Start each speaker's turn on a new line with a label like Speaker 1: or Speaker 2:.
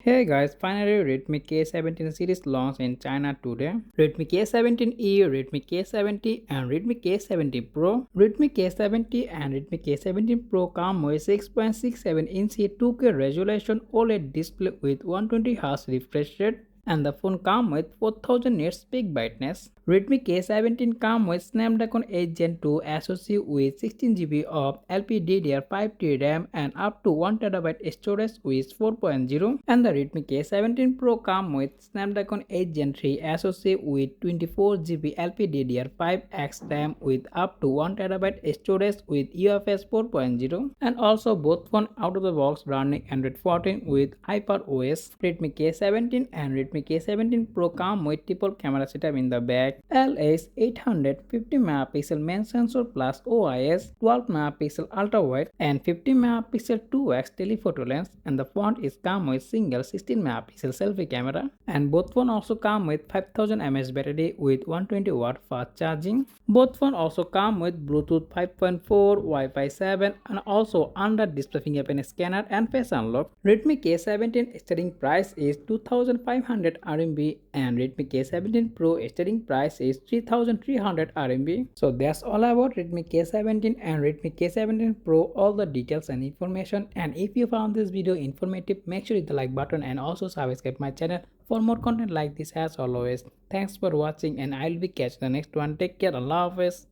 Speaker 1: Hey guys, finally Redmi K70 series launched in China today. Redmi K70e, Redmi K70 and Redmi K70 Pro. Redmi K70 and Redmi K70 Pro come with 6.67-inch 2K resolution OLED display with 120Hz refresh rate, and the phone comes with 4000 nits peak brightness. Redmi K17 comes with Snapdragon 8 Gen 2 SoC with 16GB of LPDDR5T RAM and up to 1TB storage with 4.0, and the Redmi K17 Pro comes with Snapdragon 8 Gen 3 SoC with 24GB LPDDR5X RAM with up to 1TB storage with UFS 4.0, and also both phones out of the box running Android 14 with HyperOS. Redmi K17 and Redmi K17 Pro come with triple camera setup in the back. LS 850 megapixel main sensor plus OIS, 12 megapixel ultra wide and 50 megapixel 2x telephoto lens, and the front is come with single 16 megapixel selfie camera, and both phones also come with 5000 mAh battery with 120 watt fast charging. Both phones also come with Bluetooth 5.4, Wi-Fi 7 and also under display fingerprint scanner and face unlock. Redmi K17 starting price is 2500 RMB and Redmi K17 Pro starting price is 3300 RMB. So that's all about Redmi K17 and Redmi K17 Pro, all the details and information. And if you found this video informative, make sure you hit the like button and also subscribe my channel for more content like this as always. Thanks for watching and I'll be catching the next one. Take care. Allah Hafiz.